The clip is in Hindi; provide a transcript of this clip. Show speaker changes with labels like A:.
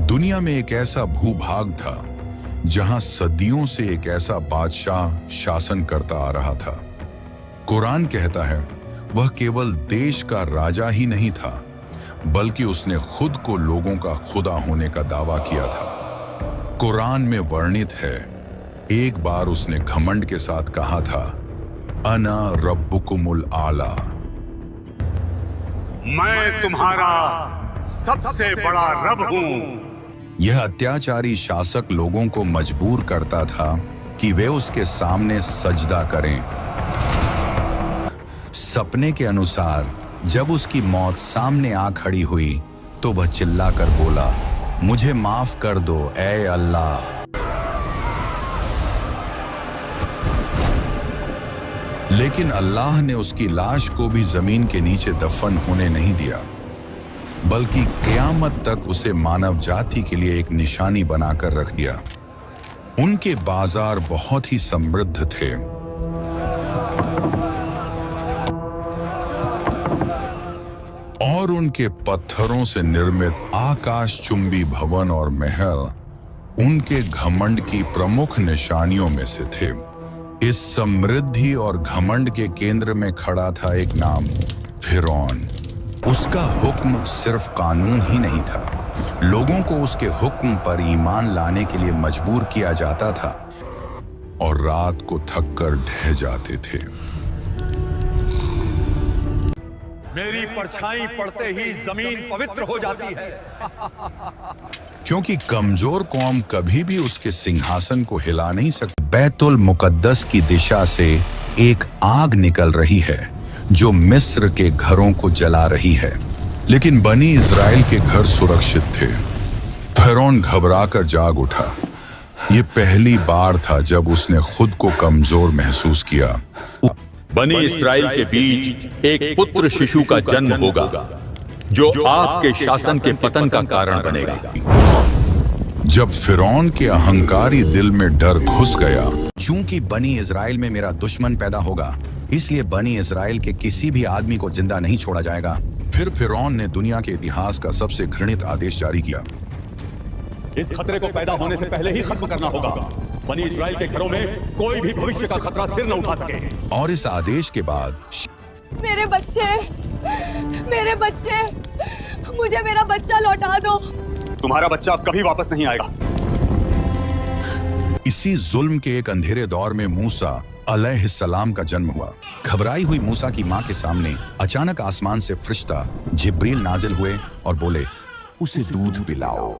A: दुनिया में एक ऐसा भूभाग था जहां सदियों से एक ऐसा बादशाह शासन करता आ रहा था। कुरान कहता है वह केवल देश का राजा ही नहीं था, बल्कि उसने खुद को लोगों का खुदा होने का दावा किया था। कुरान में वर्णित है, एक बार उसने घमंड के साथ कहा था, अना रब्बुकुमुल आला,
B: मैं तुम्हारा सबसे बड़ा रब हूं।
A: यह अत्याचारी शासक लोगों को मजबूर करता था कि वे उसके सामने सजदा करें। सपने के अनुसार जब उसकी मौत सामने आ खड़ी हुई तो वह चिल्लाकर बोला, मुझे माफ कर दो ऐ अल्लाह। लेकिन अल्लाह ने उसकी लाश को भी जमीन के नीचे दफन होने नहीं दिया, बल्कि क़यामत तक उसे मानव जाति के लिए एक निशानी बनाकर रख दिया। उनके बाजार बहुत ही समृद्ध थे। और उनके पत्थरों से निर्मित आकाशचुंबी भवन और महल उनके घमंड की प्रमुख निशानियों में से थे। इस समृद्धि और घमंड के केंद्र में खड़ा था एक नाम, फिरौन। उसका हुक्म सिर्फ कानून ही नहीं था, लोगों को उसके हुक्म पर ईमान लाने के लिए मजबूर किया जाता था और रात को थककर ढह जाते थे।
B: मेरी परछाई पड़ते ही जमीन पवित्र हो जाती है।
A: क्योंकि कमजोर कौम कभी भी उसके सिंहासन को हिला नहीं सकती। बैतुल मुकद्दस की दिशा से एक आग निकल रही है जो मिस्र के घरों को जला रही है, लेकिन बनी इजराइल के घर सुरक्षित थे। फिरौन घबराकर जाग उठा। ये पहली बार था जब उसने खुद को कमजोर महसूस किया।
C: बनी इस्राएल के बीच एक पुत्र शिशु का जन्म होगा जो आपके शासन के पतन का कारण बनेगा।
A: जब फिरौन के अहंकारी दिल में डर घुस गया, चूंकि बनी इजराइल में मेरा दुश्मन पैदा होगा, इसलिए बनी इजराइल के किसी भी आदमी को जिंदा नहीं छोड़ा जाएगा। फिर फिरौन ने दुनिया के इतिहास का सबसे घृणित आदेश जारी किया,
C: इस खतरे को पैदा होने से पहले ही खत्म करना होगा। बनी इस्राएल के घरों में कोई भी भविष्य का खतरा सिर न उठा सके।
A: और इस आदेश के बाद
D: मेरे बच्चे, मुझे मेरा बच्चा लौटा दो।
B: तुम्हारा बच्चा अब कभी वापस नहीं आएगा।
A: इसी जुल्म के एक अंधेरे दौर में मूसा अलैहिस्सलाम का जन्म हुआ। घबराई हुई मूसा की मां के सामने अचानक आसमान से फरिश्ता जिब्रील नाजिल हुए और बोले, उसे दूध पिलाओ।